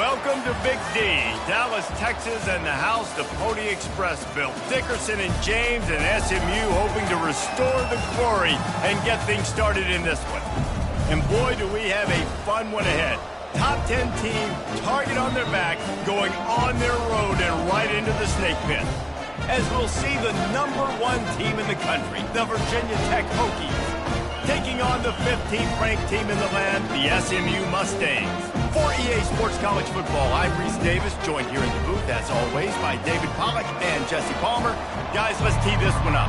Welcome to Big D, Dallas, Texas, and the house the Pony Express built. Dickerson and James and SMU hoping to restore the glory and get things started in this one. And boy, do we have a fun one ahead. Top 10 team, target on their back, going on their road and right into the snake pit. As we'll see the #1 team in the country, the Virginia Tech Hokies, taking on the 15th ranked team in the land, the SMU Mustangs. For EA Sports College Football, I'm Reese Davis, joined here in the booth, as always, by David Pollack and Jesse Palmer. Guys, let's tee this one up.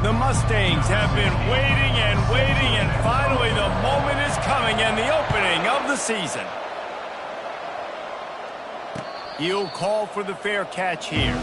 The Mustangs have been waiting and finally the moment is coming and the opening of the season. He'll call for the fair catch here.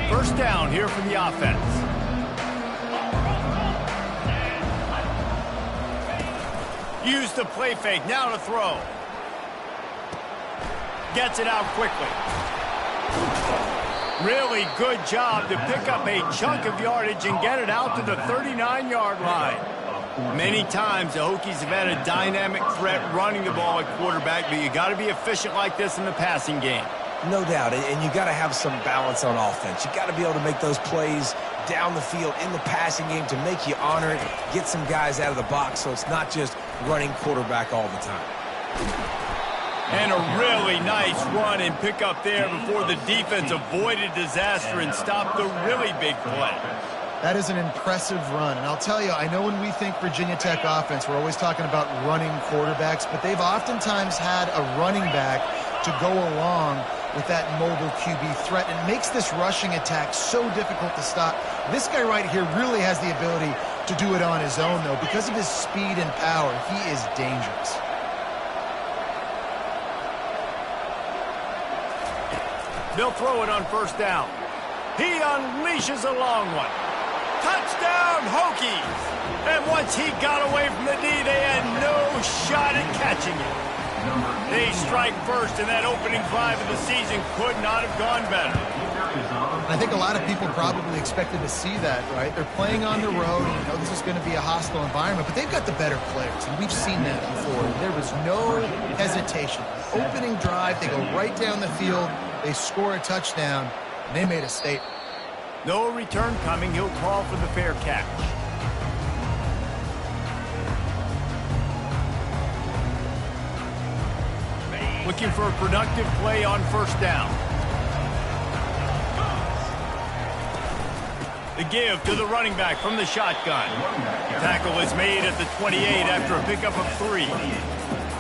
First down here for the offense. Use the play fake, now to throw. Gets it out quickly. Really good job to pick up a chunk of yardage and get it out to the 39-yard line. Many times the Hokies have had a dynamic threat running the ball at quarterback, but you got to be efficient like this in the passing game. No doubt, and you got to have some balance on offense. You got to be able to make those plays down the field in the passing game to make you honor it, get some guys out of the box so it's not just running quarterback all the time. And a really nice run and pick up there before the defense avoided disaster and stopped the really big play. That is an impressive run. And I'll tell you, I know when we think Virginia Tech offense, we're always talking about running quarterbacks, but they've oftentimes had a running back to go along with that mobile QB threat. And it makes this rushing attack so difficult to stop. This guy right here really has the ability to do it on his own, though. Because of his speed and power, he is dangerous. They'll throw it on first down. He unleashes a long one. Touchdown, Hokies! And once he got away from the D, they had no shot at catching it. They strike first, and that opening drive of the season could not have gone better. I think a lot of people probably expected to see that, right? They're playing on the road, and you know this is going to be a hostile environment, but they've got the better players, and we've seen that before. There was no hesitation. Opening drive, they go right down the field, they score a touchdown, and they made a statement. No return coming. He'll call for the fair catch. Looking for a productive play on first down. The give to the running back from the shotgun. Tackle is made at the 28 after a pickup of 3.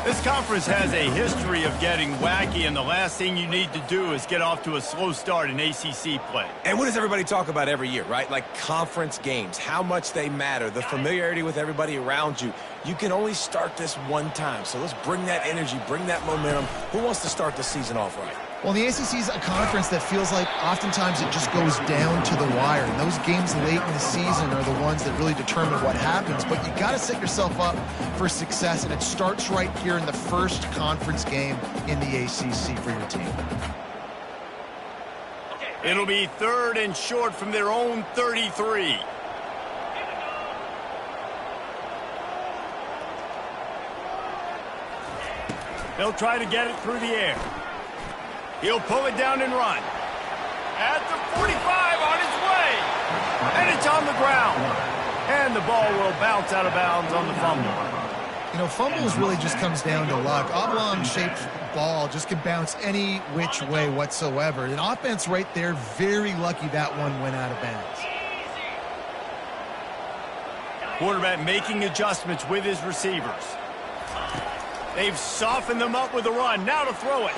This conference has a history of getting wacky, and the last thing you need to do is get off to a slow start in ACC play. And what does everybody talk about every year, right? Like conference games, how much they matter, the familiarity with everybody around you. You can only start this one time, so let's bring that energy, bring that momentum. Who wants to start the season off right? Well, the ACC is a conference that feels like oftentimes it just goes down to the wire. And those games late in the season are the ones that really determine what happens. But you got to set yourself up for success, and it starts right here in the first conference game in the ACC for your team. It'll be 3rd and short from their own 33. They'll try to get it through the air. He'll pull it down and run. At the 45, on his way. And it's on the ground. And the ball will bounce out of bounds on the fumble. You know, fumbles really just comes down to luck. Oblong-shaped ball just can bounce any which way whatsoever. An offense right there, very lucky that one went out of bounds. Quarterback making adjustments with his receivers. They've softened them up with a run. Now to throw it.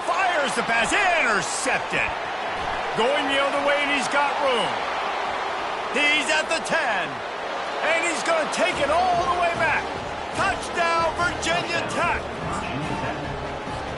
Fires the pass. Intercepted. Going the other way, and he's got room. He's at the 10. And he's going to take it all the way back. Touchdown, Virginia Tech.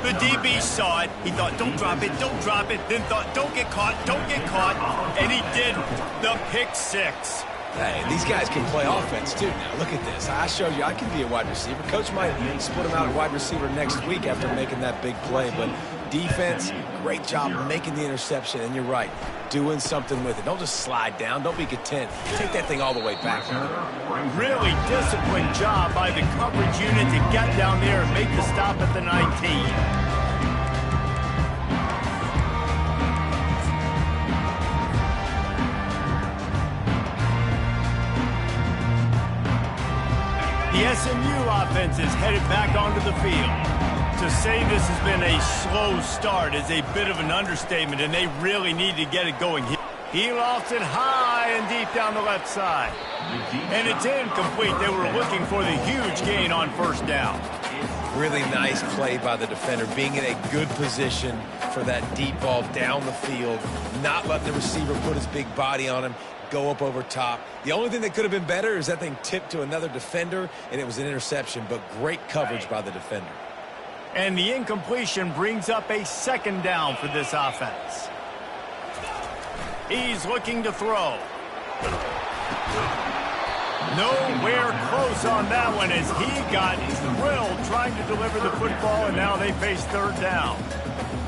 The DB saw it. He thought, don't drop it, don't drop it. Then thought, don't get caught, don't get caught. And he didn't. The pick six. Hey, these guys can play offense, too. Now, look at this. I showed you I can be a wide receiver. Coach might split him out at wide receiver next week after making that big play. But defense, great job making the interception. And you're right, doing something with it. Don't just slide down. Don't be content. Take that thing all the way back. Really disciplined job by the coverage unit to get down there and make the stop at the 19. The SMU offense is headed back onto the field. To say this has been a slow start is a bit of an understatement, and they really need to get it going. He lofts it high and deep down the left side. And it's incomplete. They were looking for the huge gain on first down. Really nice play by the defender, being in a good position for that deep ball down the field, not letting the receiver put his big body on him, go up over top. The only thing that could have been better is that thing tipped to another defender, and it was an interception, but great coverage by the defender. And the incompletion brings up a 2nd down for this offense. He's looking to throw. Nowhere close on that one as he got drilled trying to deliver the football, and now they face 3rd down.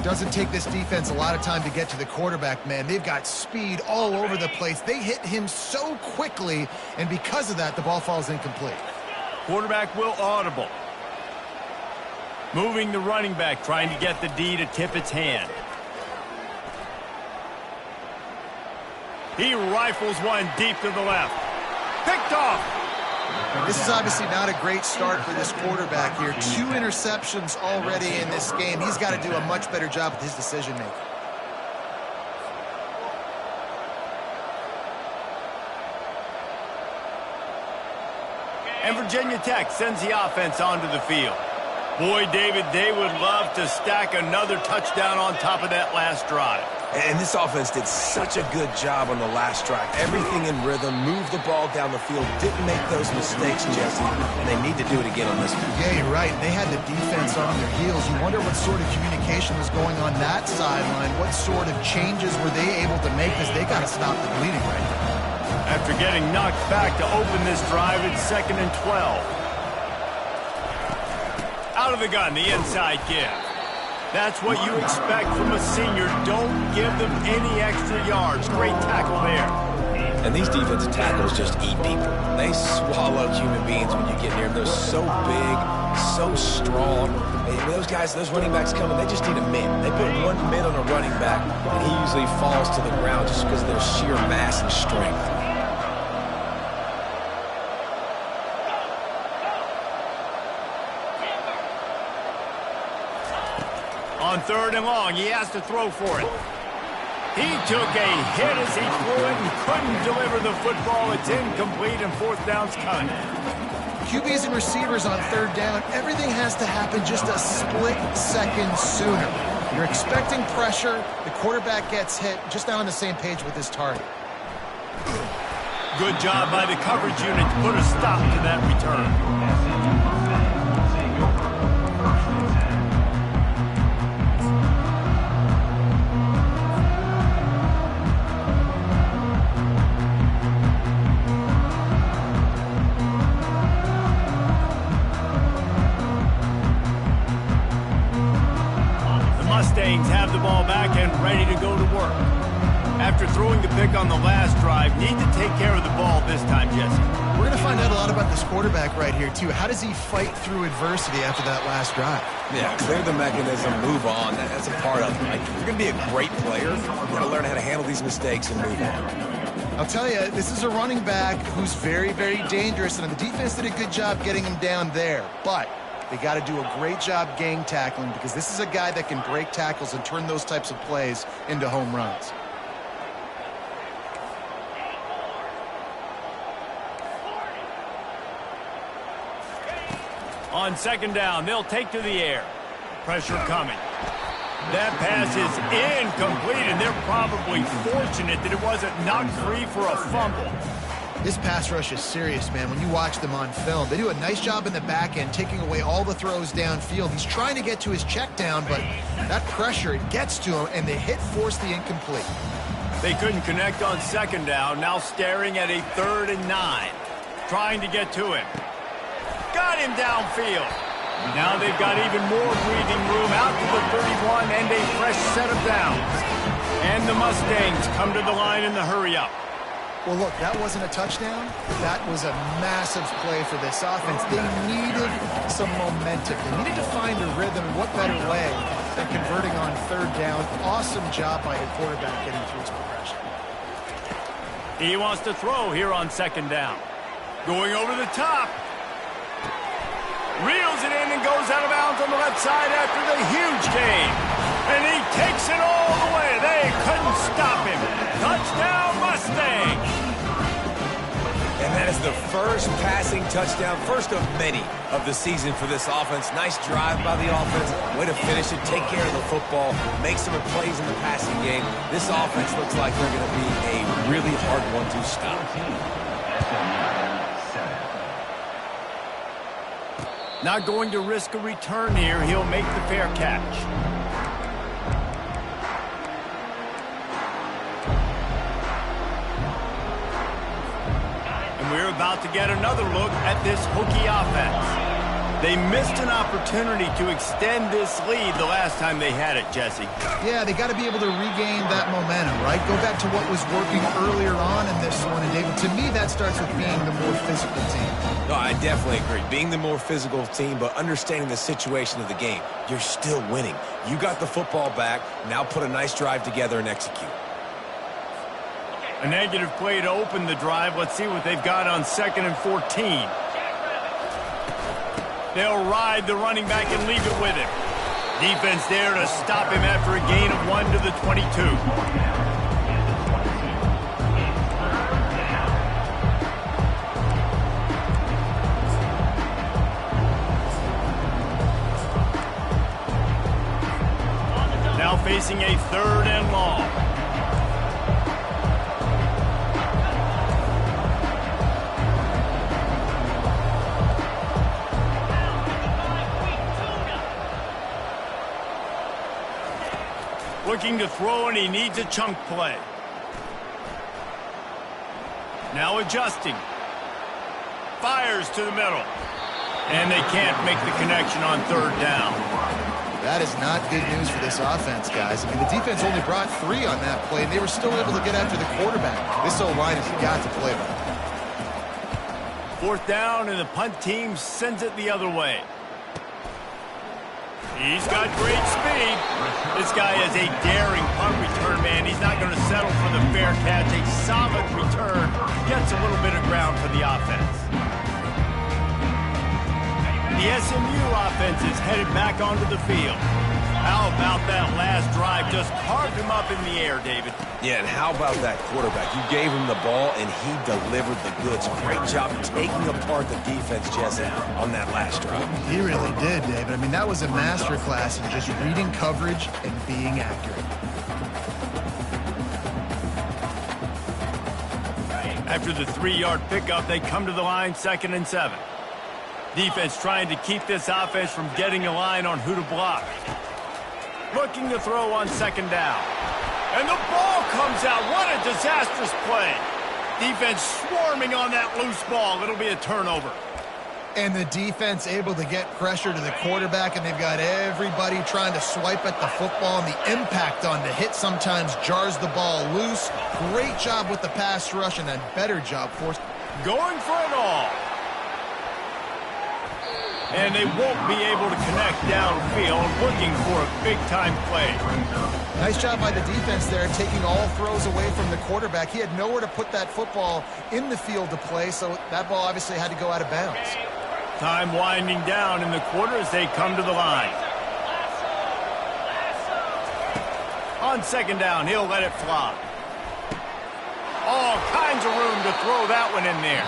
Doesn't take this defense a lot of time to get to the quarterback, man. They've got speed all over the place. They hit him so quickly, and because of that, the ball falls incomplete. Quarterback will audible. Moving the running back, trying to get the D to tip its hand. He rifles one deep to the left. Picked off. This is obviously not a great start for this quarterback here. 2 interceptions already in this game. He's got to do a much better job with his decision-making. And Virginia Tech sends the offense onto the field. Boy, David, they would love to stack another touchdown on top of that last drive. And this offense did such a good job on the last drive. Everything in rhythm, moved the ball down the field, didn't make those mistakes, Jesse, and they need to do it again on this one. Yeah, you're right. They had the defense on their heels. You wonder what sort of communication was going on that sideline. What sort of changes were they able to make, because they got to stop the bleeding right now. After getting knocked back to open this drive, it's 2nd and 12. Out of the gun, the inside give. That's what you expect from a senior. Don't give them any extra yards. Great tackle there. And these defensive tackles just eat people. They swallow human beings when you get near them. They're so big, so strong. And those guys, those running backs coming, they just need a mid. They put one mid on a running back, and he usually falls to the ground just because of their sheer mass and strength. On 3rd and long, he has to throw for it. He took a hit as he threw it and couldn't deliver the football. It's incomplete, and 4th down's coming. QBs and receivers on 3rd down, everything has to happen just a split second sooner. You're expecting pressure, the quarterback gets hit, just not on the same page with his target. Good job by the coverage unit to put a stop to that return. ball back and ready to go to work. After throwing the pick on the last drive, need to take care of the ball this time, Jesse. We're going to find out a lot about this quarterback right here, too. How does he fight through adversity after that last drive? Yeah, clear the mechanism, move on. That's a part of it. Like, if you're going to be a great player, you've got to learn how to handle these mistakes and move on. I'll tell you, this is a running back who's very, very dangerous, and the defense did a good job getting him down there. But they got to do a great job gang tackling, because this is a guy that can break tackles and turn those types of plays into home runs. On second down, they'll take to the air. Pressure coming. That pass is incomplete, and they're probably fortunate that it wasn't knocked free for a fumble. This pass rush is serious, man. When you watch them on film, they do a nice job in the back end, taking away all the throws downfield. He's trying to get to his check down, but that pressure, it gets to him, and the hit forced the incomplete. They couldn't connect on second down, now staring at a 3rd and 9. Trying to get to him. Got him downfield. Now they've got even more breathing room out to the 31 and a fresh set of downs. And the Mustangs come to the line in the hurry-up. Well, look, that wasn't a touchdown. That was a massive play for this offense. They needed some momentum. They needed to find a rhythm, and what better way than converting on 3rd down. Awesome job by the quarterback getting through his progression. He wants to throw here on second down. Going over the top. Reels it in and goes out of bounds on the left side after the huge gain. And he takes it all the way. They couldn't stop him. Touchdown, Mustang. And that is the first passing touchdown, first of many of the season for this offense. Nice drive by the offense. Way to finish it, take care of the football, make some plays in the passing game. This offense looks like they're going to be a really hard one to stop. Not going to risk a return here. He'll make the fair catch. And we're about to get another look at this Hokie offense. They missed an opportunity to extend this lead the last time they had it, Jesse. Yeah, they got to be able to regain that momentum, right? Go back to what was working earlier on in this one. And David, to me, that starts with being the more physical team. No, I definitely agree. Being the more physical team, but understanding the situation of the game. You're still winning. You got the football back. Now put a nice drive together and execute. A negative play to open the drive. Let's see what they've got on 2nd and 14. They'll ride the running back and leave it with him. Defense there to stop him after a gain of 1 to the 22. Now facing a 3rd and long. Looking to throw, and he needs a chunk play. Now adjusting. Fires to the middle. And they can't make the connection on 3rd down. That is not good news for this offense, guys. I mean, the defense only brought 3 on that play, and they were still able to get after the quarterback. This O-line has got to play better. 4th down, and the punt team sends it the other way. He's got great speed. This guy is a daring punt return man. He's not going to settle for the fair catch. A solid return. Gets a little bit of ground for the offense. The SMU offense is headed back onto the field. How about that last drive? Just carved him up in the air, David. Yeah, and how about that quarterback? You gave him the ball, and he delivered the goods. Great job taking apart the defense, Jesse, on that last drive. He really did, David. I mean, that was a masterclass in just reading coverage and being accurate. After the 3-yard pickup, they come to the line 2nd and 7. Defense trying to keep this offense from getting a line on who to block. Looking to throw on 2nd down. And the ball comes out. What a disastrous play. Defense swarming on that loose ball. It'll be a turnover. And the defense able to get pressure to the quarterback, and they've got everybody trying to swipe at the football, and the impact on the hit sometimes jars the ball loose. Great job with the pass rush, and a better job forced. Going for it all. And they won't be able to connect downfield, looking for a big-time play. Nice job by the defense there, taking all throws away from the quarterback. He had nowhere to put that football in the field to play, so that ball obviously had to go out of bounds. Time winding down in the quarter as they come to the line. On second down, he'll let it fly. All kinds of room to throw that one in there.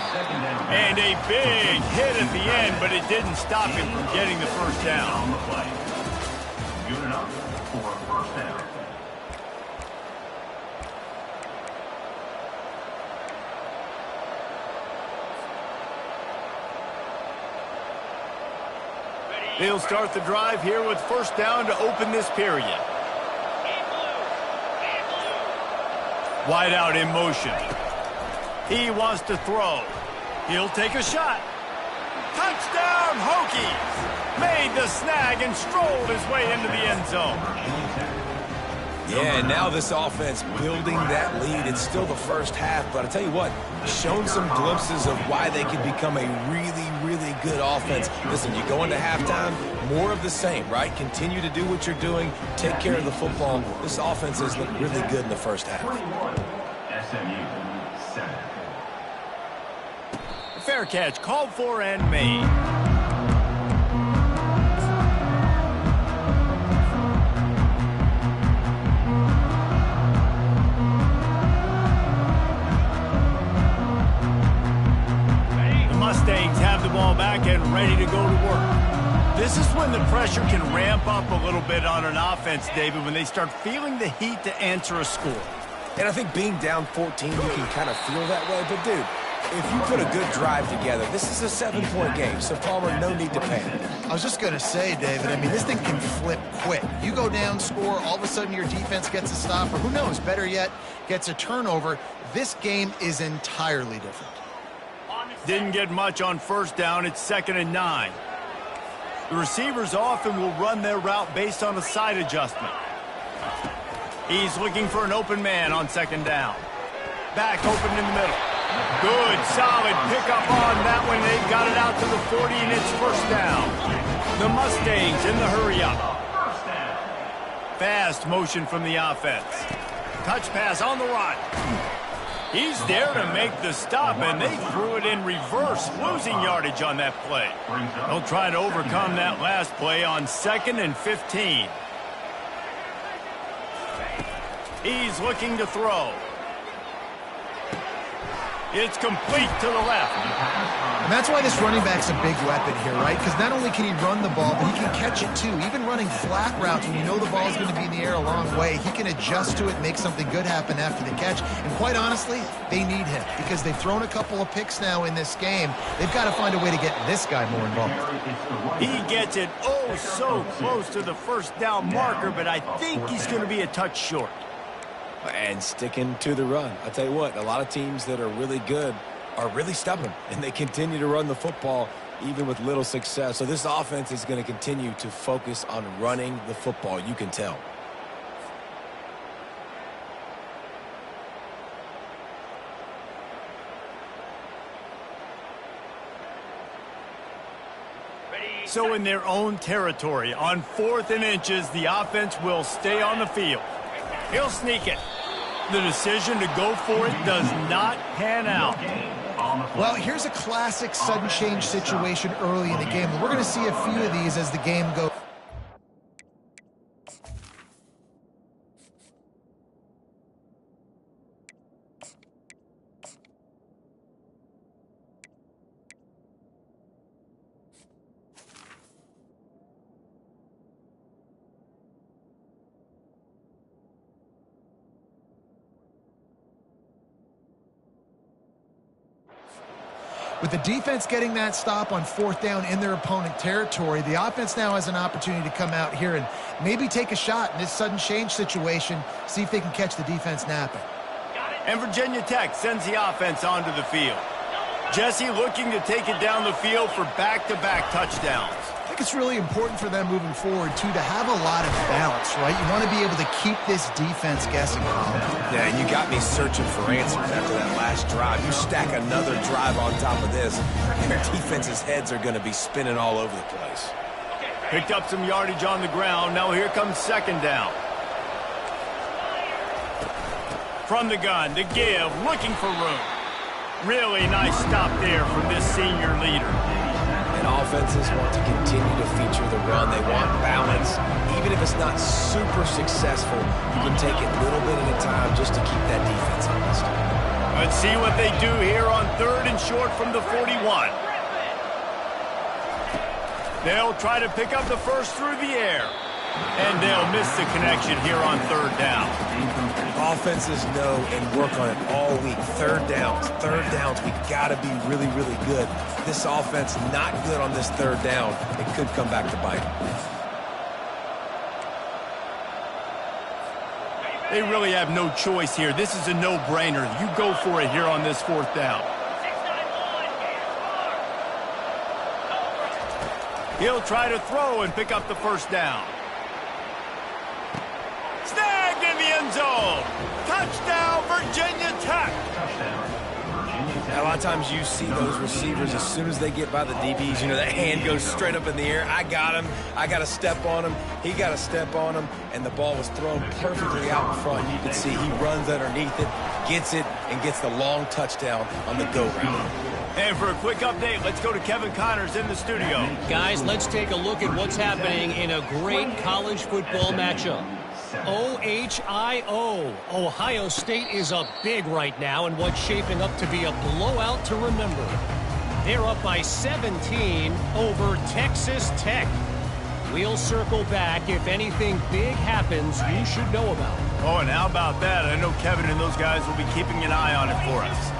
And a big hit at the end, but it didn't stop him from getting the first down. Good enough for a first down. They'll start the drive here with first down to open this period. Wide out in motion. He wants to throw. He'll take a shot. Touchdown, Hokies! Made the snag and strolled his way into the end zone. Yeah, and now this offense building that lead. It's still the first half, but I tell you what, shown some glimpses of why they can become a really, really good offense. Listen, you go into halftime, more of the same, right? Continue to do what you're doing, take care of the football. This offense has looked really good in the first half. SMU 7. Fair catch, called for and made. Mustangs have the ball back and ready to go to work. This is when the pressure can ramp up a little bit on an offense, David, when they start feeling the heat to answer a score. And I think being down 14, you can kind of feel that way. But, dude, if you put a good drive together, this is a 7-point game. So, Palmer, no need to panic. I was just going to say, David, I mean, this thing can flip quick. You go down, score, all of a sudden your defense gets a stop, or who knows, better yet, gets a turnover. This game is entirely different. Didn't get much on first down. It's 2nd and 9. The receivers often will run their route based on a side adjustment. He's looking for an open man on 2nd down. Back open in the middle. Good, solid pickup on that one. They got it out to the 40, and it's first down. The Mustangs in the hurry-up. Fast motion from the offense. Touch pass on the run. He's there to make the stop, and they threw it in reverse, losing yardage on that play. They'll try to overcome that last play on 2nd and 15. He's looking to throw. It's complete to the left. And that's why this running back's a big weapon here, right? Because not only can he run the ball, but he can catch it too. Even running flat routes when you know the ball's going to be in the air a long way, he can adjust to it, make something good happen after the catch. And quite honestly, they need him because they've thrown a couple of picks now in this game. They've got to find a way to get this guy more involved. He gets it oh so close to the first down marker, but I think he's going to be a touch short. And sticking to the run. I'll tell you what, a lot of teams that are really good are really stubborn, and they continue to run the football even with little success. So this offense is going to continue to focus on running the football. You can tell. So in their own territory, on 4th and inches, the offense will stay on the field. He'll sneak it. The decision to go for it does not pan out. Well, here's a classic sudden change situation early in the game. We're going to see a few of these as the game goes. With the defense getting that stop on 4th down in their opponent territory, the offense now has an opportunity to come out here and maybe take a shot in this sudden change situation, see if they can catch the defense napping. And Virginia Tech sends the offense onto the field. Jesse looking to take it down the field for back-to-back touchdowns. I think it's really important for them moving forward, too, to have a lot of balance, right? You want to be able to keep this defense guessing, Colin. Yeah, and you got me searching for answers after that last drive. You stack another drive on top of this, and their defense's heads are going to be spinning all over the place. Picked up some yardage on the ground. Now here comes second down. From the gun to give, looking for room. Really nice stop there from this senior leader. And offenses want to continue to feature the run. They want balance. Even if it's not super successful, you can take it little bit at a time just to keep that defense honest. Let's see what they do here on 3rd and short from the 41. They'll try to pick up the first through the air. And they'll miss the connection here on 3rd down. Offenses know and work on it all week. Third downs, we got to be really, really good. This offense not good on this 3rd down. It could come back to bite. They really have no choice here. This is a no-brainer. You go for it here on this 4th down. He'll try to throw and pick up the first down. Snagged in the end zone. Touchdown, Virginia Tech. A lot of times you see those receivers, as soon as they get by the DBs, you know, that hand goes straight up in the air. I got him. I got to step on him. He got to step on him. And the ball was thrown perfectly out in front. You can see he runs underneath it, gets it, and gets the long touchdown on the go route. And for a quick update, let's go to Kevin Connors in the studio. Guys, let's take a look at what's happening in a great college football matchup. OHIO. Ohio State is up big right now in what's shaping up to be a blowout to remember. They're up by 17 over Texas Tech. We'll circle back if anything big happens you should know about. Oh, and how about that? I know Kevin and those guys will be keeping an eye on it for us.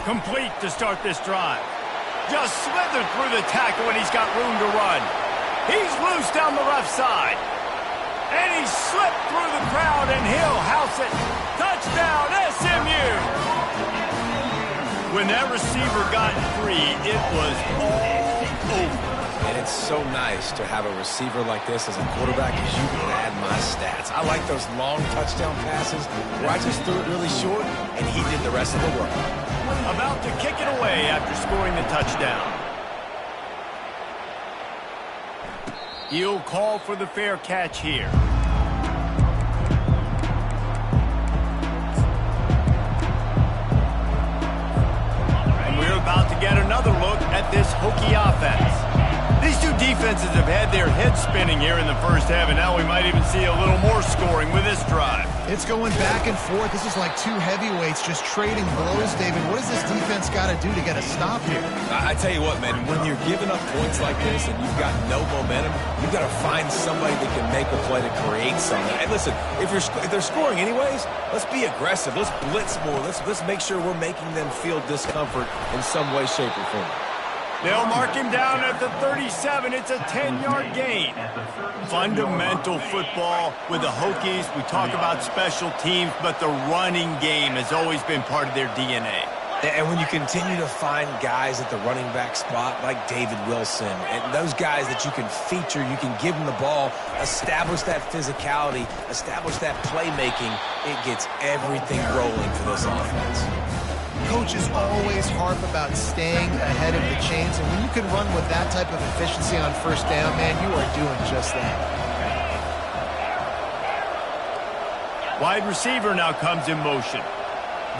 Complete to start this drive. Just slithered through the tackle and he's got room to run. He's loose down the left side. And he slipped through the crowd and he'll house it. Touchdown, SMU! When that receiver got free, it was all over. And it's so nice to have a receiver like this as a quarterback because you can add my stats. I like those long touchdown passes where I just threw it really short and he did the rest of the work. About to kick it away after scoring the touchdown. He'll call for the fair catch here. And we're about to get another look at this Hokie offense. These two defenses have had their heads spinning here in the first half, and now we might even see a little more scoring with this drive. It's going back and forth. This is like two heavyweights just trading blows, David. What does this defense got to do to get a stop here? I tell you what, man, when you're giving up points like this and you've got no momentum, you've got to find somebody that can make a play to create something. And listen, if they're scoring anyways, let's be aggressive. Let's blitz more. Let's make sure we're making them feel discomfort in some way, shape, or form. They'll mark him down at the 37. It's a 10-yard gain. Fundamental football with the Hokies. We talk about special teams, but the running game has always been part of their DNA. And when you continue to find guys at the running back spot like David Wilson, and those guys that you can feature, you can give them the ball, establish that physicality, establish that playmaking, it gets everything rolling for this offense. Coaches always harp about staying ahead of the chains, and when you can run with that type of efficiency on first down, man, you are doing just that. Wide receiver now comes in motion.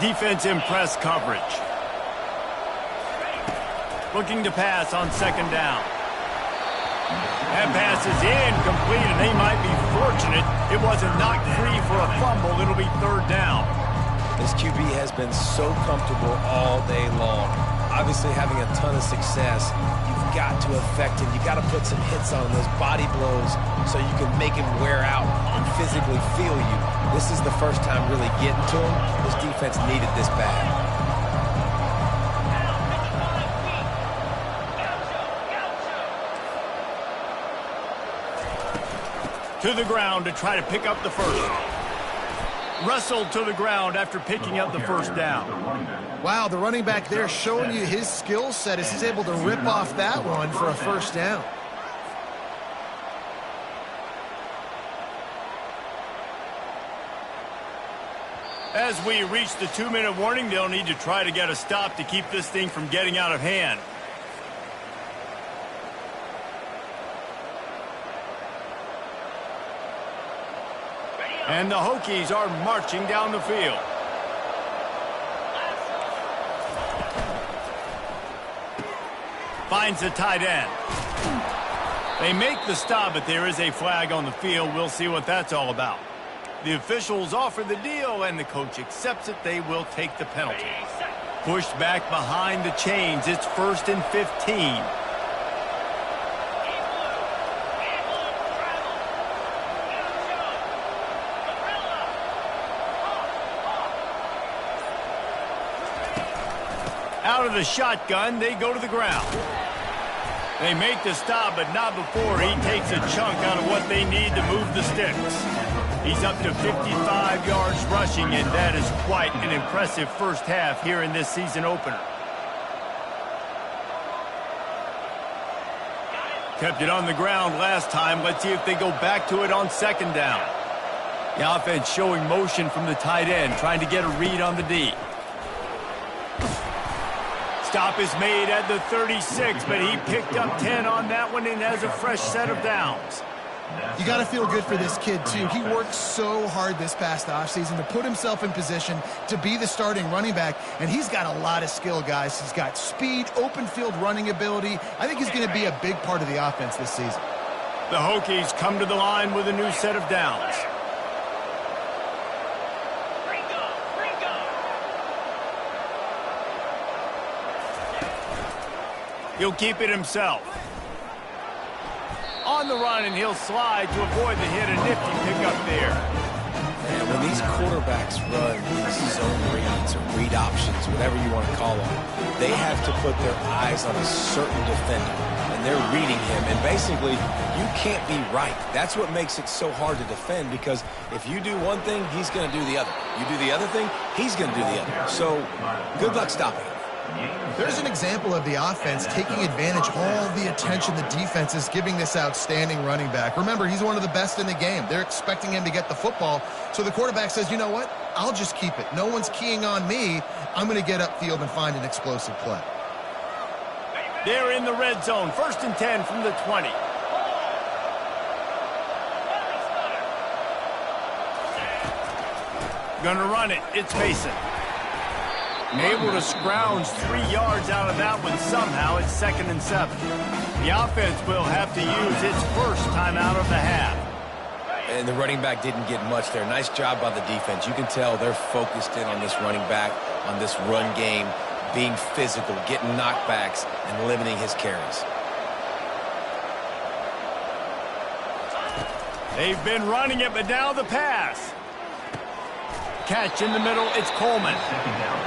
Defense in press coverage. Looking to pass on second down. That pass is incomplete, and they might be fortunate it wasn't knocked free for a fumble. It'll be third down. This QB has been so comfortable all day long. Obviously having a ton of success. You've got to affect him. You've got to put some hits on those body blows so you can make him wear out and physically feel you. This is the first time really getting to him. This defense needed this bad. To the ground to try to pick up the first. Wrestled to the ground after picking up the first down. Wow, the running back there showing you his skill set as he's able to rip off that one for a first down. As we reach the 2-minute warning, they'll need to try to get a stop to keep this thing from getting out of hand. And the Hokies are marching down the field. Finds the tight end. They make the stop, but there is a flag on the field. We'll see what that's all about. The officials offer the deal, and the coach accepts it. They will take the penalty. Pushed back behind the chains. It's 1st and 15. Out of the shotgun, they go to the ground. They make the stop, but not before he takes a chunk out of what they need to move the sticks. He's up to 55 yards rushing, and that is quite an impressive first half here in this season opener. Kept it on the ground last time. Let's see if they go back to it on 2nd down. The offense showing motion from the tight end, trying to get a read on the D. Stop is made at the 36, but he picked up 10 on that one and has a fresh set of downs. You got to feel good for this kid, too. He worked so hard this past offseason to put himself in position to be the starting running back, and he's got a lot of skill, guys. He's got speed, open field running ability. I think he's going to be a big part of the offense this season. The Hokies come to the line with a new set of downs. He'll keep it himself. On the run, and he'll slide to avoid the hit. A nifty pickup there. And when these quarterbacks run these zone reads or read options, whatever you want to call them, they have to put their eyes on a certain defender, and they're reading him. And basically, you can't be right. That's what makes it so hard to defend, because if you do one thing, he's going to do the other. You do the other thing, he's going to do the other. So good luck stopping him. There's an example of the offense taking advantage of all the attention the defense is giving this outstanding running back. Remember, he's one of the best in the game. They're expecting him to get the football. So the quarterback says, you know what? I'll just keep it. No one's keying on me. I'm going to get upfield and find an explosive play. They're in the red zone. 1st and 10 from the 20. Gonna run it. It's Mason. Able to scrounge 3 yards out of that one somehow. It's 2nd and 7. The offense will have to use its first timeout of the half. And the running back didn't get much there. Nice job by the defense. You can tell they're focused in on this running back, on this run game, being physical, getting knockbacks, and limiting his carries. They've been running it, but now the pass. Catch in the middle, it's Coleman.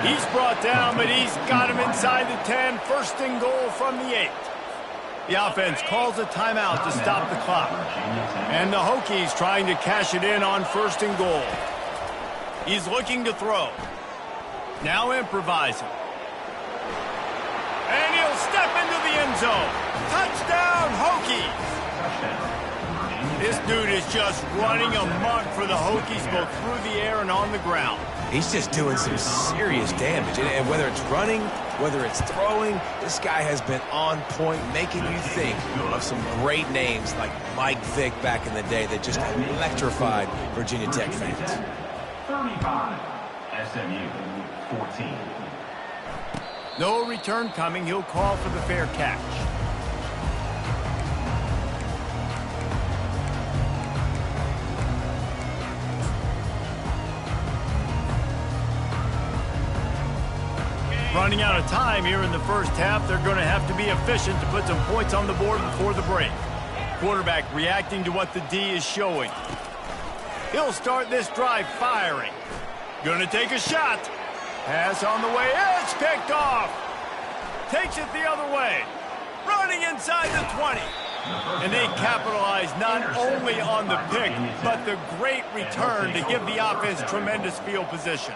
He's brought down, but he's got him inside the 10. 1st and goal from the 8. The offense calls a timeout to stop the clock. And the Hokies trying to cash it in on 1st and goal. He's looking to throw. Now improvising. And he'll step into the end zone. Touchdown, Hokies! This dude is just running amok for the Hokies, both through the air and on the ground. He's just doing some serious damage. And whether it's running, whether it's throwing, this guy has been on point, making you think of some great names like Mike Vick back in the day that just electrified Virginia Tech fans. 35, SMU 14. No return coming. He'll call for the fair catch. Running out of time here in the first half. They're going to have to be efficient to put some points on the board before the break. Quarterback reacting to what the D is showing. He'll start this drive firing. Going to take a shot. Pass on the way. It's picked off. Takes it the other way. Running inside the 20. And they capitalized not only on the pick, but the great return to give the offense tremendous field position.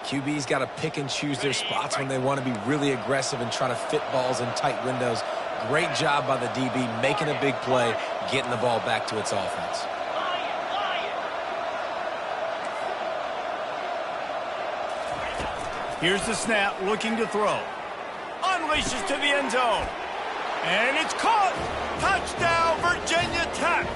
QB's got to pick and choose their spots when they want to be really aggressive and try to fit balls in tight windows. Great job by the DB making a big play, getting the ball back to its offense. Here's the snap, looking to throw. Unleashes to the end zone. And it's caught. Touchdown, Virginia Tech.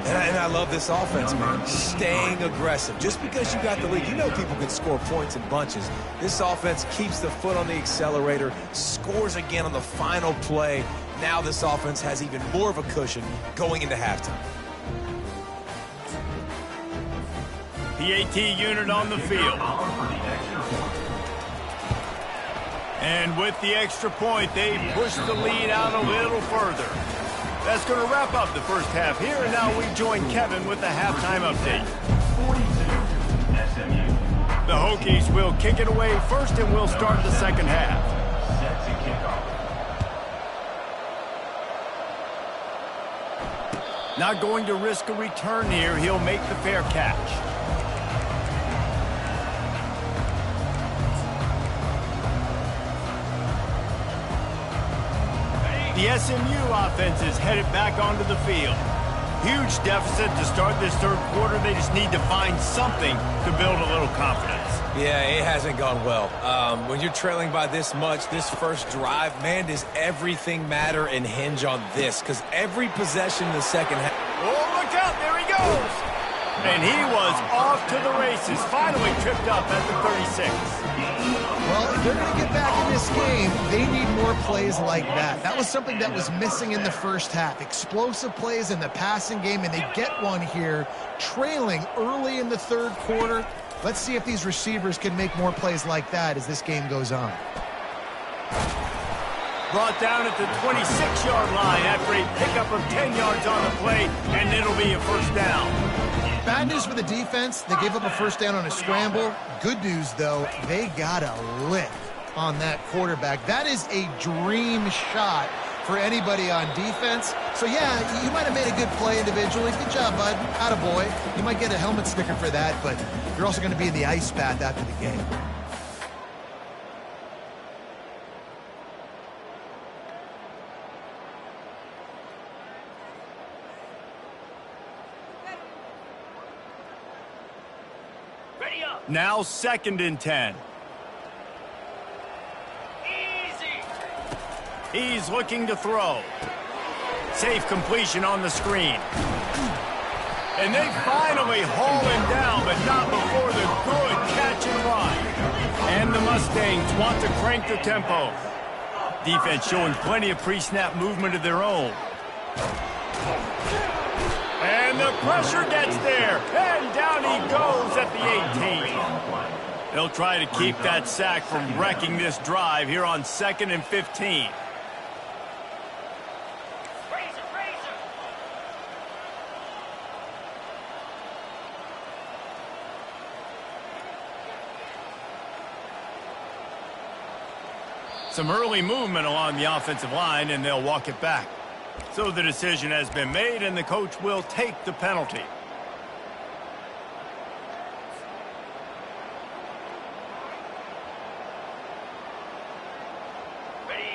And I love this offense, man. Staying aggressive. Just because you got the lead, you know people can score points in bunches. This offense keeps the foot on the accelerator, scores again on the final play. Now this offense has even more of a cushion going into halftime. PAT unit on the field. And with the extra point, they push the lead out a little further. That's going to wrap up the first half here, and now we join Kevin with the halftime update. 42, SMU. The Hokies will kick it away first, and we'll start the second half. Set to kickoff. Not going to risk a return here. He'll make the fair catch. The SMU offense is headed back onto the field. Huge deficit to start this third quarter. They just need to find something to build a little confidence. Yeah, it hasn't gone well. When you're trailing by this much, this first drive, man, does everything matter and hinge on this? Because every possession in the second half... Oh, look out. There he goes. And he was off to the races. Finally tripped up at the 36. Well, if they're going to get back in this game, they need more plays like that. That was something that was missing in the first half. Explosive plays in the passing game, and they get one here, trailing early in the third quarter. Let's see if these receivers can make more plays like that as this game goes on. Brought down at the 26-yard line after a pickup of 10 yards on the play, and it'll be a first down. Bad news for the defense. They gave up a first down on a scramble. Good news, though, they got a lick on that quarterback. That is a dream shot for anybody on defense. So, yeah, you might have made a good play individually. Good job, bud. Attaboy. You might get a helmet sticker for that, but you're also going to be in the ice bath after the game. Now 2nd and 10. Easy. He's looking to throw. Safe completion on the screen. And they finally haul him down, but not before the good catch and run. And the Mustangs want to crank the tempo. Defense showing plenty of pre-snap movement of their own. And the pressure gets there, and down he goes at the 18. They'll try to keep that sack from wrecking this drive here on 2nd and 15. Some early movement along the offensive line, and they'll walk it back. So the decision has been made, and the coach will take the penalty.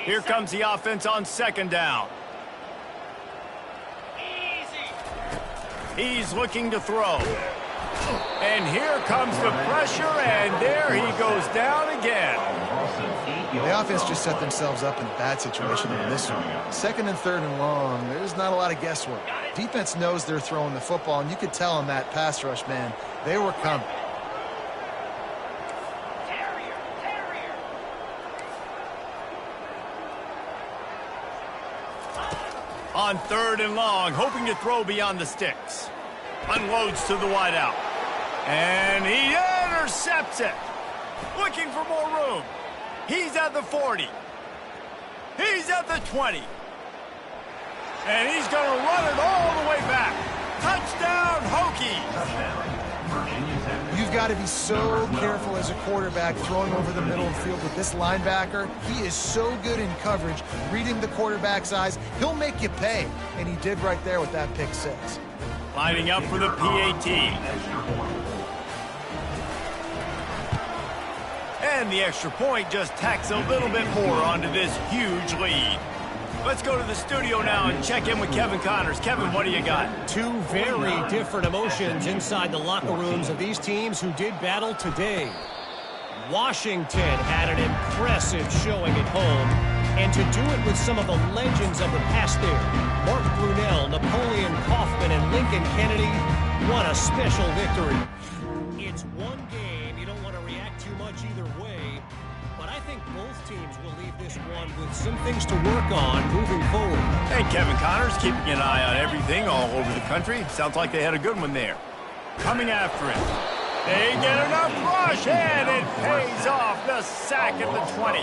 Here comes the offense on 2nd down. He's looking to throw. And here comes the pressure, and there he goes down again. The offense just set themselves up in a bad situation in this one. 2nd and 3rd and long, there's not a lot of guesswork. Defense knows they're throwing the football, and you could tell on that pass rush, man, they were coming. On 3rd and long, hoping to throw beyond the sticks. Unloads to the wideout. And he intercepts it. Looking for more room. He's at the 40. He's at the 20. And he's going to run it all the way back. Touchdown, Hokies. You've You've got to be so careful as a quarterback throwing over the middle of the field with this linebacker. He is so good in coverage, reading the quarterback's eyes. He'll make you pay, and he did right there with that pick six. Lining up for the PAT. And the extra point just tacks a little bit more onto this huge lead. Let's go to the studio now and check in with Kevin Connors. Kevin, what do you got? Two very different emotions inside the locker rooms of these teams who did battle today. Washington had an impressive showing at home, and to do it with some of the legends of the past there, Mark Brunell, Napoleon Kaufman, and Lincoln Kennedy, what a special victory. It's one game. You don't want to react too much either way, but I think both teams will leave this one with some things to work on moving forward. And Kevin Connors keeping an eye on everything all over the country. Sounds like they had a good one there. Coming after it. They get enough rush, and it pays off. The sack at the 20.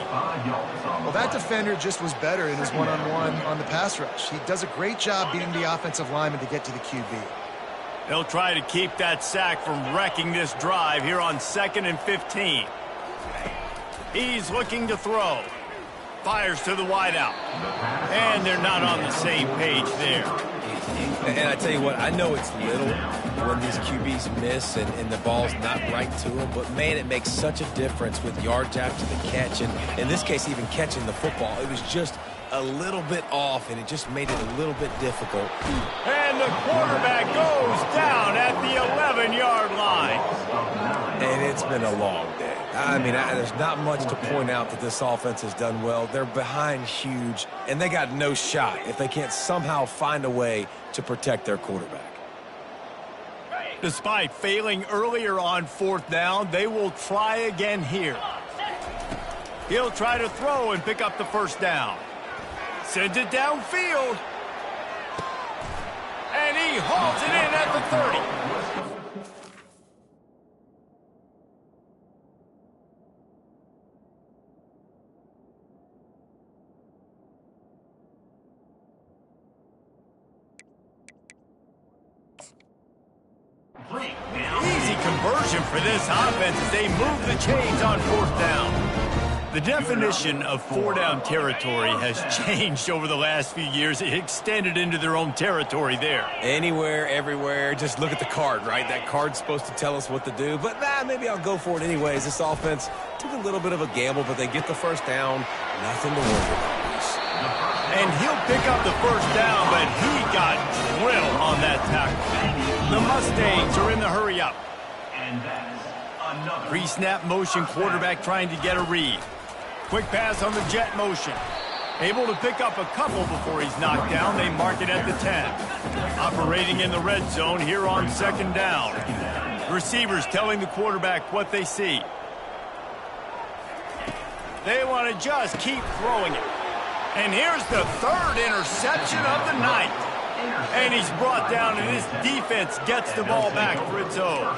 Well, that defender just was better in his one-on-one on the pass rush. He does a great job beating the offensive lineman to get to the QB. They'll try to keep that sack from wrecking this drive here on 2nd and 15. He's looking to throw. Fires to the wideout. And they're not on the same page there. And I tell you what, I know it's little when these QBs miss and the ball's not right to them, but man, it makes such a difference with yards after the catch, and in this case, even catching the football. It was just a little bit off, and it just made it a little bit difficult. And the quarterback goes down at the 11-yard line. And it's been a long day. I mean, there's not much to point out that this offense has done well. They're behind huge, and they got no shot if they can't somehow find a way to protect their quarterback. Despite failing earlier on 4th down, they will try again here. He'll try to throw and pick up the first down. Sends it downfield. And he hauls it in at the 30. Easy conversion for this offense as they move the chains on 4th down. The definition of 4-down territory has changed over the last few years. It extended into their own territory there. Anywhere, everywhere, just look at the card, right? That card's supposed to tell us what to do, but maybe I'll go for it anyways. This offense took a little bit of a gamble, but they get the first down. Nothing to worry about. And he'll pick up the first down, but he got drilled on that tackle. The Mustangs are in the hurry-up. Pre-snap motion, quarterback trying to get a read. Quick pass on the jet motion. Able to pick up a couple before he's knocked down. They mark it at the 10. Operating in the red zone here on 2nd down. Receivers telling the quarterback what they see. They want to just keep throwing it. And here's the 3rd interception of the night. And he's brought down, and this defense gets the ball back for its own.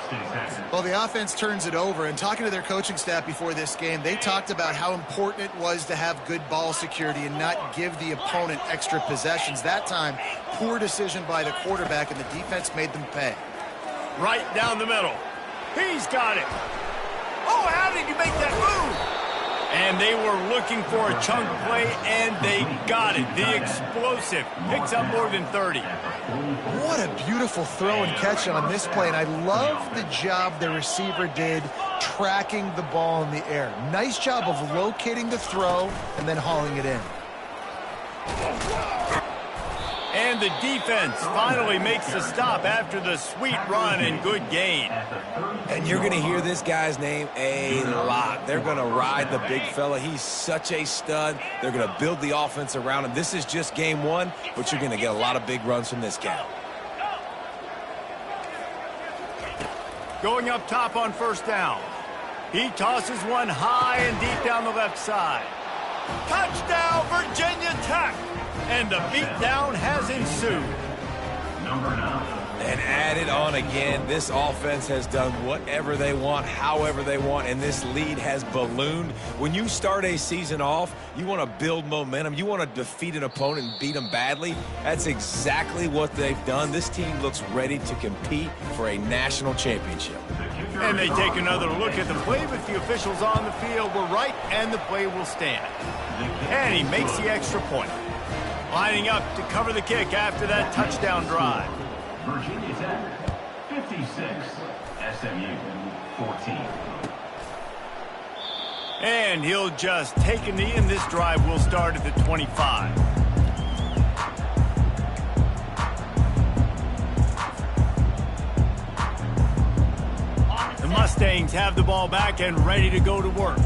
Well, the offense turns it over, and talking to their coaching staff before this game, they talked about how important it was to have good ball security and not give the opponent extra possessions. That time, poor decision by the quarterback, and the defense made them pay. Right down the middle. He's got it. Oh, how did you make that move? And they were looking for a chunk play, and they got it. The explosive picks up more than 30. What a beautiful throw and catch on this play, and I love the job the receiver did tracking the ball in the air. Nice job of locating the throw and then hauling it in. And the defense finally makes the stop after the sweet run and good gain. And you're going to hear this guy's name a lot. They're going to ride the big fella. He's such a stud. They're going to build the offense around him. This is just game one, but you're going to get a lot of big runs from this guy. Going up top on 1st down. He tosses one high and deep down the left side. Touchdown, Virginia Tech! And the beatdown has ensued. And added on again, this offense has done whatever they want, however they want, and this lead has ballooned. When you start a season off, you want to build momentum. You want to defeat an opponent and beat them badly. That's exactly what they've done. This team looks ready to compete for a national championship. And they take another look at the play, but the officials on the field were right, and the play will stand. And he makes the extra point. Lining up to cover the kick after that touchdown drive. Virginia Tech, 56. SMU, 14. And he'll just take a knee, and this drive will start at the 25. The Mustangs have the ball back and ready to go to work.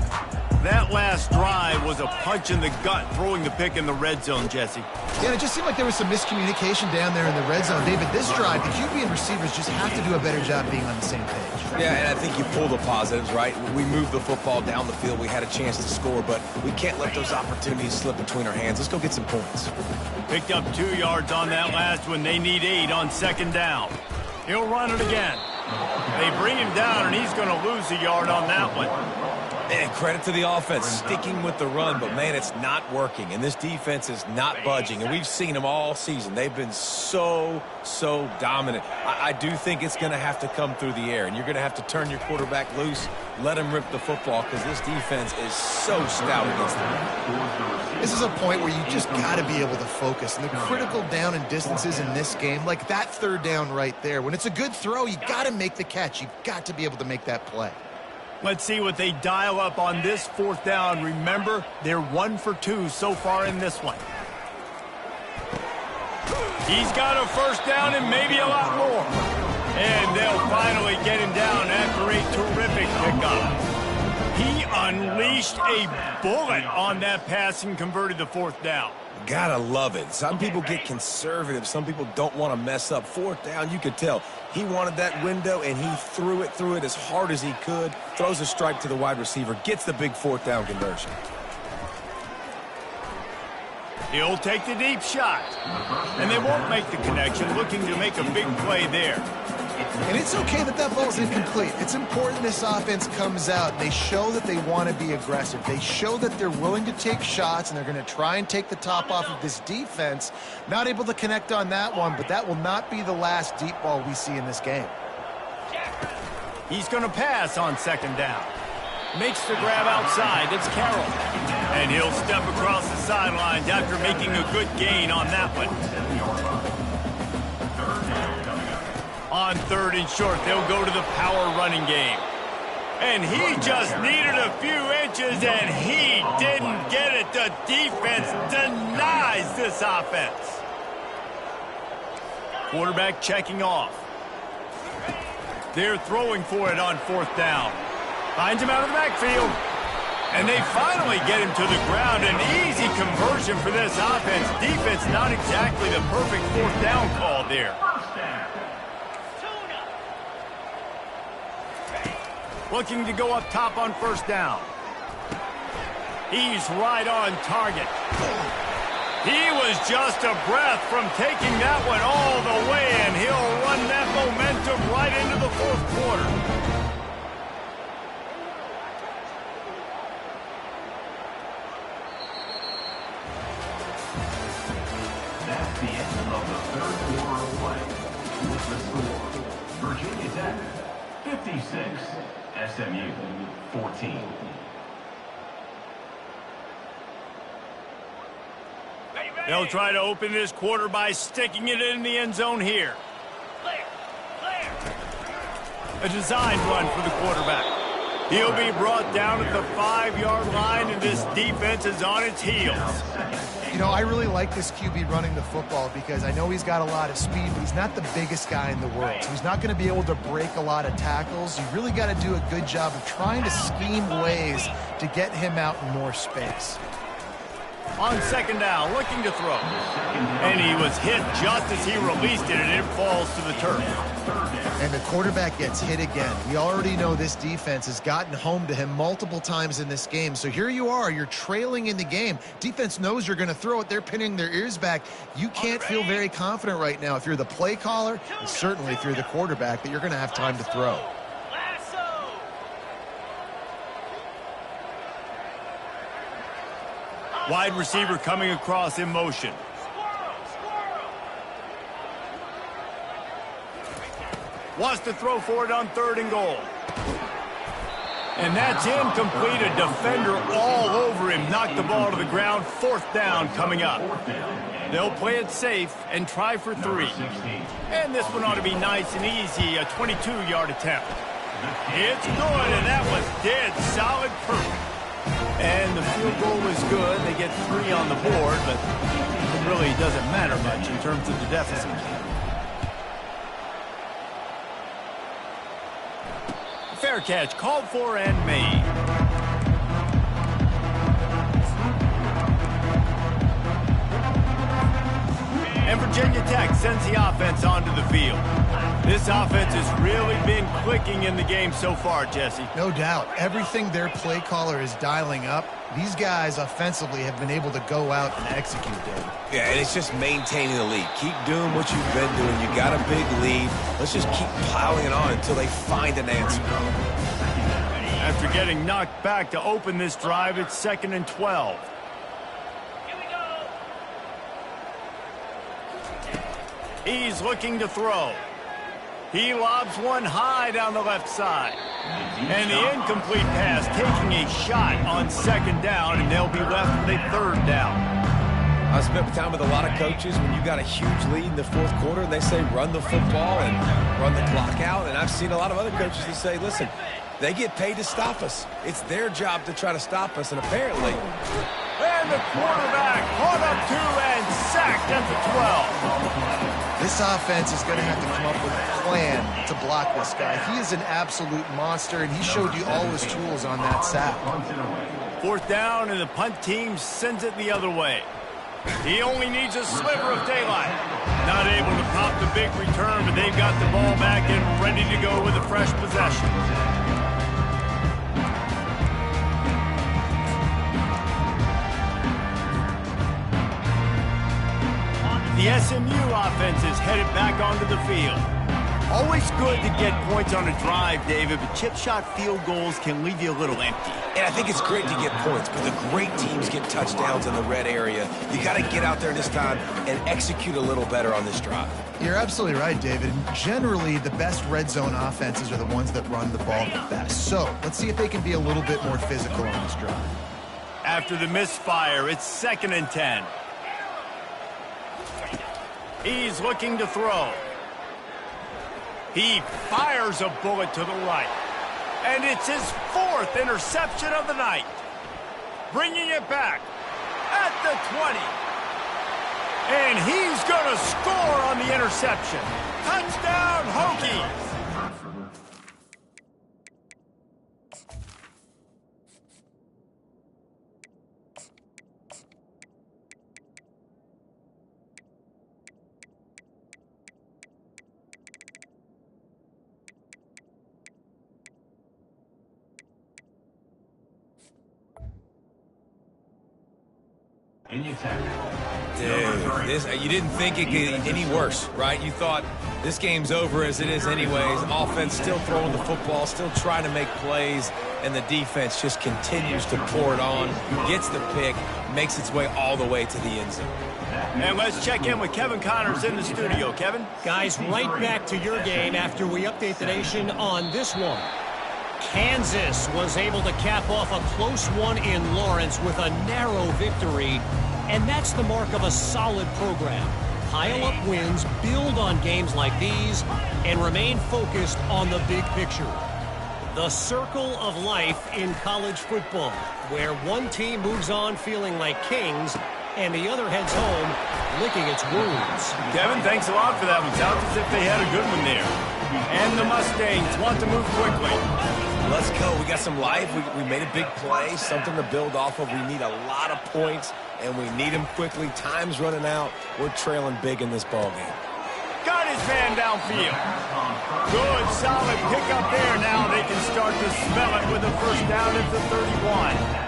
That last drive was a punch in the gut, throwing the pick in the red zone, Jesse. Yeah, it just seemed like there was some miscommunication down there in the red zone. David, this drive, the QB and receivers just have to do a better job being on the same page. Yeah, and I think you pull the positives, right? We moved the football down the field. We had a chance to score, but we can't let those opportunities slip between our hands. Let's go get some points. Picked up 2 yards on that last one. They need 8 on second down. He'll run it again. They bring him down, and he's going to lose a yard on that one. Man, credit to the offense, sticking with the run, but, man, it's not working, and this defense is not budging, and we've seen them all season. They've been so dominant. I do think it's going to have to come through the air, and you're going to have to turn your quarterback loose, let him rip the football, because this defense is so stout against them. This is a point where you just got to be able to focus. And the critical down and distances in this game, like that third down right there, when it's a good throw, you got to make the catch. You've got to be able to make that play. Let's see what they dial up on this fourth down. Remember, they're 1 for 2 so far in this one. He's got a first down and maybe a lot more. And they'll finally get him down after a terrific pickup. He unleashed a bullet on that pass and converted the fourth down. Gotta love it. Some people get conservative. Some people don't want to mess up. Fourth down, you could tell. He wanted that window, and he threw it as hard as he could. Throws a strike to the wide receiver. Gets the big fourth down conversion. He'll take the deep shot. And they won't make the connection, looking to make a big play there. And it's okay that that ball's incomplete. It's important this offense comes out. They show that they want to be aggressive. They show that they're willing to take shots, and they're going to try and take the top off of this defense. Not able to connect on that one, but that will not be the last deep ball we see in this game. He's going to pass on second down. Makes the grab outside. It's Carroll. And he'll step across the sidelines after making a good gain on that one. On third and short, they'll go to the power running game. And he just needed a few inches, and he didn't get it. The defense denies this offense. Quarterback checking off. They're throwing for it on fourth down. Finds him out of the backfield. And they finally get him to the ground. An easy conversion for this offense. Defense not exactly the perfect fourth down call there. Looking to go up top on first down. He's right on target. He was just a breath from taking that one all the way, and he'll run that momentum right into the fourth quarter. That's the end of the third quarter of play. With the score, Virginia Tech, 56. SMU, 14. They'll try to open this quarter by sticking it in the end zone here. A designed run for the quarterback. He'll be brought down at the 5-yard line, and this defense is on its heels. You know, I really like this QB running the football because I know he's got a lot of speed, but he's not the biggest guy in the world. So he's not going to be able to break a lot of tackles. You really got to do a good job of trying to scheme ways to get him out in more space. On second down, looking to throw. And he was hit just as he released it, and it falls to the turf. And the quarterback gets hit again. We already know this defense has gotten home to him multiple times in this game. So here you are, you're trailing in the game. Defense knows you're going to throw it. They're pinning their ears back. You can't feel very confident right now if you're the play caller, and certainly if you're the quarterback, that you're going to have time to throw. Wide receiver coming across in motion. Wants to throw for it on third and goal. And that's incomplete. A defender all over him. Knocked the ball to the ground. 4th down coming up. They'll play it safe and try for 3. And this one ought to be nice and easy. A 22-yard attempt. It's good, and that was dead solid perfect. And the field goal is good. They get 3 on the board, but it really doesn't matter much in terms of the deficit. Fair catch called for and made. And Virginia Tech sends the offense onto the field. This offense has really been clicking in the game so far, Jesse. No doubt. Everything their play caller is dialing up, these guys offensively have been able to go out and execute, Dave. Yeah, and it's just maintaining the lead. Keep doing what you've been doing. You got a big lead. Let's just keep piling it on until they find an answer. After getting knocked back to open this drive, it's 2nd and 12. He's looking to throw. He lobs one high down the left side. And the incomplete pass taking a shot on 2nd down, and they'll be left with a 3rd down. I spent time with a lot of coaches when you got a huge lead in the 4th quarter, and they say run the football and run the clock out. And I've seen a lot of other coaches that say, listen, they get paid to stop us. It's their job to try to stop us, and apparently... And the quarterback caught up 2 and sacked at the 12. This offense is going to have to come up with a plan to block this guy. He is an absolute monster, and he showed you all his tools on that sack. 4th down, and the punt team sends it the other way. He only needs a sliver of daylight. Not able to pop the big return, but they've got the ball back and ready to go with a fresh possession. The SMU offense is headed back onto the field. Always good to get points on a drive, David, but chip shot field goals can leave you a little empty. And I think it's great to get points, but the great teams get touchdowns in the red area. You got to get out there this time and execute a little better on this drive. You're absolutely right, David. Generally, the best red zone offenses are the ones that run the ball the best. So let's see if they can be a little bit more physical on this drive. After the misfire, it's 2nd and 10. He's looking to throw. He fires a bullet to the right. And it's his 4th interception of the night. Bringing it back at the 20. And he's going to score on the interception. Touchdown, Hokies. Dude, you didn't think it could get any worse, right? You thought this game's over as it is anyways. Offense still throwing the football, still trying to make plays, and the defense just continues to pour it on, gets the pick, makes its way all the way to the end zone. And let's check in with Kevin Connors in the studio. Kevin? Guys, right back to your game after we update the nation on this one. Kansas was able to cap off a close one in Lawrence with a narrow victory, and that's the mark of a solid program. Pile up wins, build on games like these, and remain focused on the big picture. The circle of life in college football, where one team moves on feeling like kings, and the other heads home licking its wounds. Kevin, thanks a lot for that one. Sounds as if they had a good one there. And the Mustangs want to move quickly. Let's go. We got some life. We made a big play, something to build off of. We need a lot of points, and we need them quickly. Time's running out. We're trailing big in this ballgame. Got his man downfield. Good, solid pick up there. Now they can start to smell it with a first down at the 31.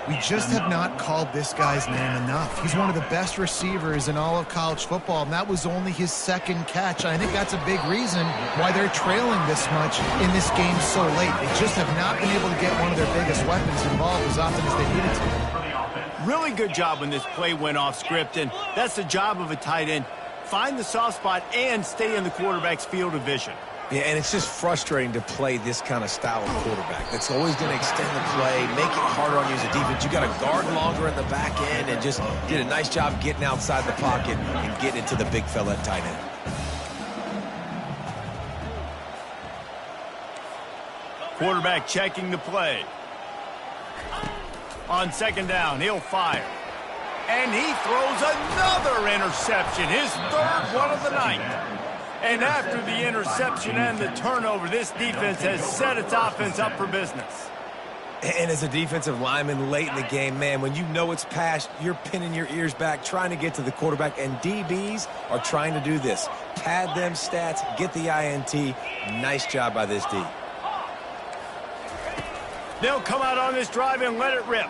We just have not called this guy's name enough. He's one of the best receivers in all of college football, and that was only his 2nd catch. I think that's a big reason why they're trailing this much in this game so late. They just have not been able to get one of their biggest weapons involved as often as they needed to. Really good job when this play went off script, and that's the job of a tight end. Find the soft spot and stay in the quarterback's field of vision. Yeah, and it's just frustrating to play this kind of style of quarterback. That's always going to extend the play, make it harder on you as a defense. You got to guard longer in the back end and just did a nice job getting outside the pocket and getting it to the big fella at tight end. Quarterback checking the play. On second down, he'll fire. And he throws another interception, his third one of the night. And after the interception and the turnover, this defense has set its offense up for business. And as a defensive lineman late in the game, man, when you know it's past, you're pinning your ears back, trying to get to the quarterback, and DBs are trying to do this. Pad them stats, get the INT. Nice job by this D. They'll come out on this drive and let it rip.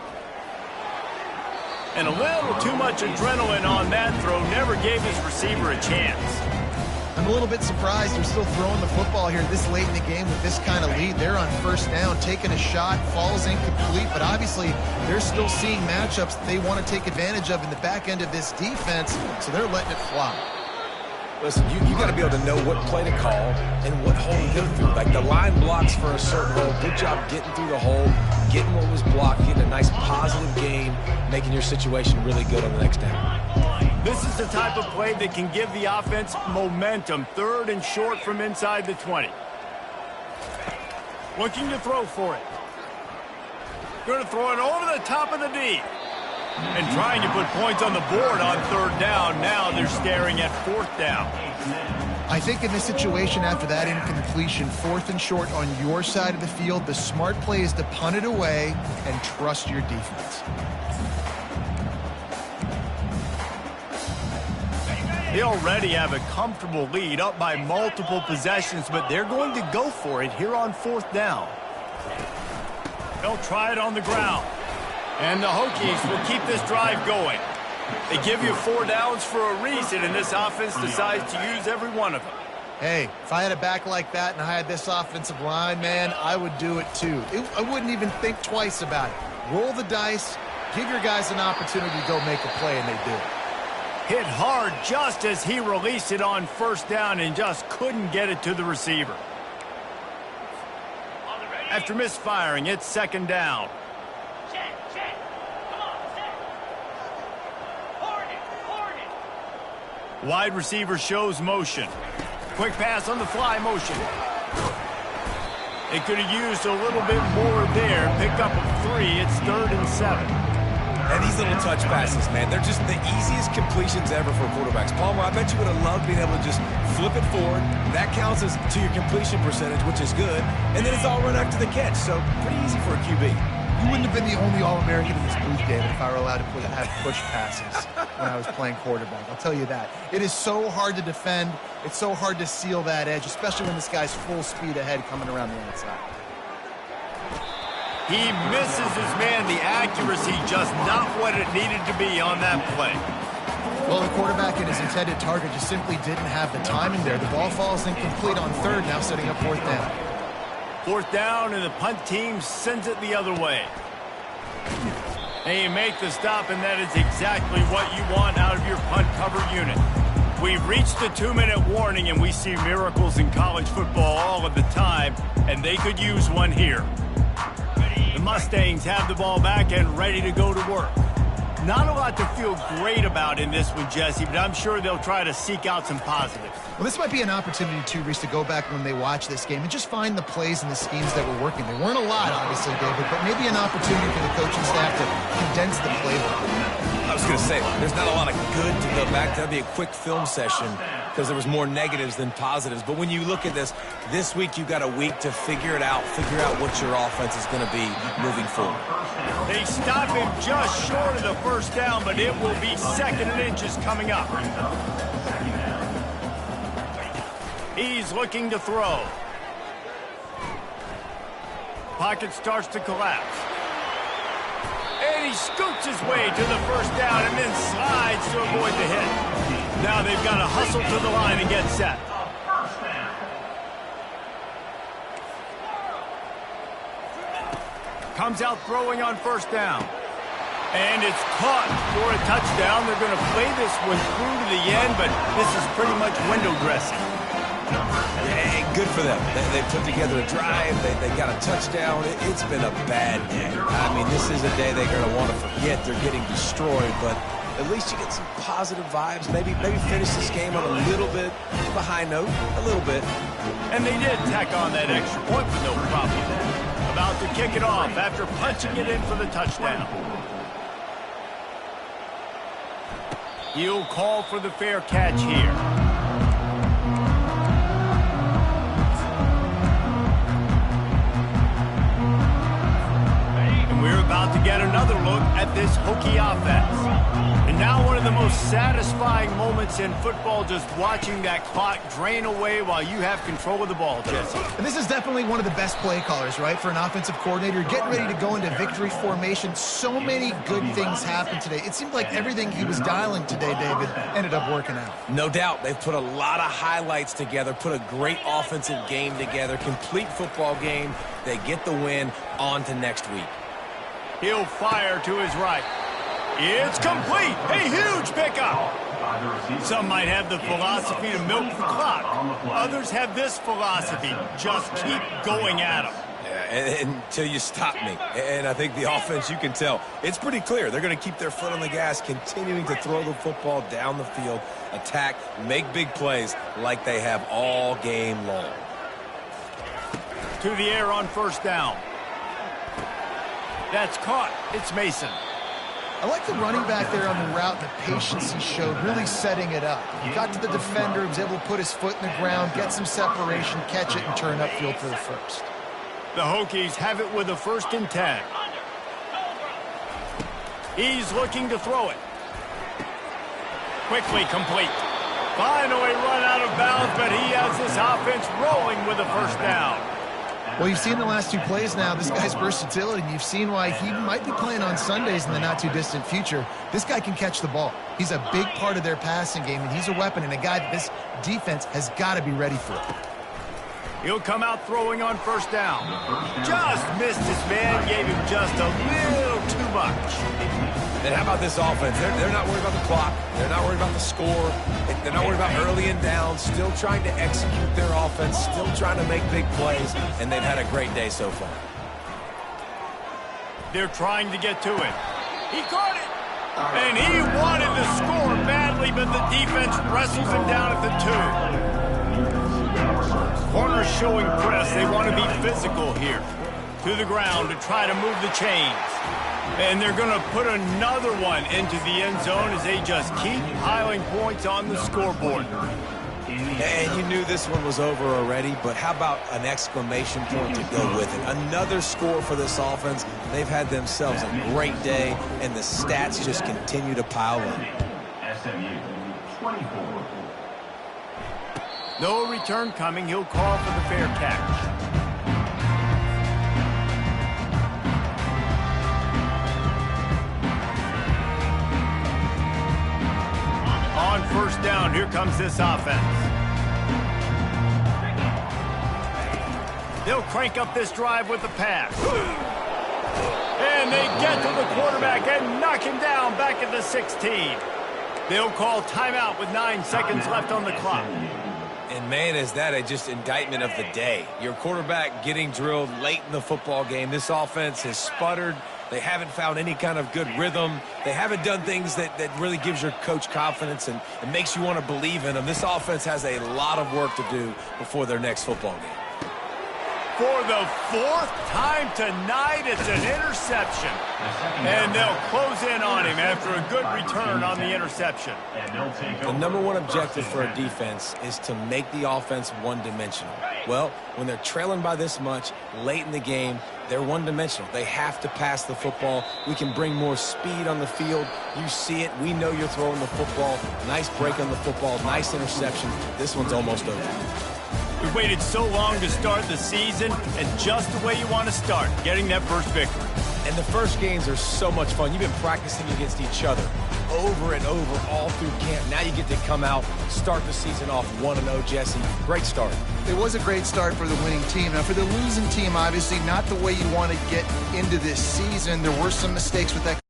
And a little too much adrenaline on that throw never gave his receiver a chance. I'm a little bit surprised they're still throwing the football here this late in the game with this kind of lead. They're on first down, taking a shot, falls incomplete, but obviously they're still seeing matchups that they want to take advantage of in the back end of this defense, so they're letting it fly. Listen, you got to be able to know what play to call and what hole to go through. Like the line blocks for a certain hole. Good job getting through the hole, getting what was blocked, getting a nice positive gain, making your situation really good on the next down. This is the type of play that can give the offense momentum. Third and short from inside the 20. Looking to throw for it. Going to throw it over the top of the D. And trying to put points on the board on third down. Now they're staring at fourth down. I think in this situation after that incompletion, fourth and short on your side of the field, the smart play is to punt it away and trust your defense. They already have a comfortable lead, up by multiple possessions, but they're going to go for it here on fourth down. They'll try it on the ground. And the Hokies will keep this drive going. They give you 4 downs for a reason, and this offense decides to use every one of them. Hey, if I had a back like that and I had this offensive line, man, I would do it too. I wouldn't even think twice about it. Roll the dice, give your guys an opportunity to go make a play, and they do it. Hit hard just as he released it on first down and just couldn't get it to the receiver. After misfiring, it's second down. Wide receiver shows motion. Quick pass on the fly motion. They could have used a little bit more there. Pick up a 3. It's 3rd and 7. And these little touch passes, man, they're just the easiest completions ever for quarterbacks. Palmer, I bet you would have loved being able to just flip it forward. That counts as to your completion percentage, which is good. And then it's all run after the catch, so pretty easy for a QB. You wouldn't have been the only All-American in this booth, David, if I were allowed to have push passes when I was playing quarterback. I'll tell you that. It is so hard to defend. It's so hard to seal that edge, especially when this guy's full speed ahead coming around the outside. He misses his man. The accuracy just not what it needed to be on that play. Well, the quarterback and his intended target just simply didn't have the timing there. The ball falls incomplete on third, now setting up fourth down. Fourth down, and the punt team sends it the other way. And you make the stop, and that is exactly what you want out of your punt cover unit. We've reached the 2-minute warning, and we see miracles in college football all of the time, and they could use one here. The Mustangs have the ball back and ready to go to work. Not a lot to feel great about in this one, Jesse, but I'm sure they'll try to seek out some positives. Well, this might be an opportunity, too, Reese, to go back when they watch this game and just find the plays and the schemes that were working. There weren't a lot, obviously, David, but maybe an opportunity for the coaching staff to condense the playbook. I was going to say, there's not a lot of good to go back. That'd be a quick film session because there was more negatives than positives. But when you look at this week you've got a week to figure it out, figure out what your offense is going to be moving forward. They stop him just short of the first down, but it will be 2nd and inches coming up. He's looking to throw. Pocket starts to collapse. And he scoots his way to the first down and then slides to avoid the hit. Now they've got to hustle to the line and get set. Comes out throwing on first down. And it's caught for a touchdown. They're going to play this one through to the end, but this is pretty much window dressing. Yeah, Good for them. They put together a drive. They got a touchdown. It's been a bad day. I mean, this is a day they're going to want to forget. They're getting destroyed, but at least you get some positive vibes. Maybe finish this game on a little bit of a high note, a little bit. And they did tack on that extra point with no problem. About to kick it off after punching it in for the touchdown. He'll call for the fair catch here. We're about to get another look at this Hokie offense. And now one of the most satisfying moments in football, just watching that clock drain away while you have control of the ball, Jesse. And this is definitely one of the best play callers, right, for an offensive coordinator. Getting ready to go into victory formation. So many good things happened today. It seemed like everything he was dialing today, David, ended up working out. No doubt. They've put a lot of highlights together, put a great offensive game together, complete football game. They get the win. On to next week. He'll fire to his right. It's complete. A huge pickup. Some might have the philosophy to milk the clock. Others have this philosophy. Just keep going at them. Yeah, until you stop me. And I think the offense, you can tell, it's pretty clear. They're going to keep their foot on the gas, continuing to throw the football down the field, attack, make big plays like they have all game long. To the air on first down. That's caught. It's Mason. I like the running back there on the route, the patience he showed, really setting it up. He got to the defender, was able to put his foot in the ground, get some separation, catch it, and turn upfield for the first. The Hokies have it with a 1st and 10. He's looking to throw it. Quickly complete. Finally run out of bounds, but he has this offense rolling with a 1st down. Well, you've seen the last 2 plays now, this guy's versatility. You've seen why he might be playing on Sundays in the not-too-distant future. This guy can catch the ball. He's a big part of their passing game, and he's a weapon and a guy that this defense has got to be ready for. He'll come out throwing on 1st down. Just missed his man, gave him just a little too much. And how about this offense? They're not worried about the clock. They're not worried about the score. They're not worried about early and down. Still trying to execute their offense. Still trying to make big plays. And they've had a great day so far. They're trying to get to it. He caught it. And he wanted to score badly, but the defense wrestles him down at the 2. Corners showing press. They want to be physical here. To the ground to try to move the chains. And they're going to put another one into the end zone as they just keep piling points on the scoreboard. And you knew this one was over already, but how about an exclamation point to go with it? Another score for this offense. They've had themselves a great day, and the stats just continue to pile up. SMU 24. No return coming. He'll call for the fair catch. On 1st down, here comes this offense. They'll crank up this drive with the pass. And they get to the quarterback and knock him down back at the 16. They'll call timeout with 9 seconds left on the clock. And, man, is that just indictment of the day. Your quarterback getting drilled late in the football game. This offense has sputtered. They haven't found any kind of good rhythm. They haven't done things that really gives your coach confidence and makes you want to believe in them. This offense has a lot of work to do before their next football game. For the 4th time tonight, it's an interception. And they'll close in on him after a good return on the interception. The number 1 objective for a defense is to make the offense one-dimensional. Well, when they're trailing by this much late in the game, they're one-dimensional. They have to pass the football. We can bring more speed on the field. You see it. We know you're throwing the football. Nice break on the football. Nice interception. This one's almost over. We waited so long to start the season, and just the way you want to start, getting that first victory. And the first games are so much fun. You've been practicing against each other over and over all through camp. Now you get to come out, start the season off 1-0, Jesse. Great start. It was a great start for the winning team. Now, for the losing team, obviously not the way you want to get into this season. There were some mistakes with that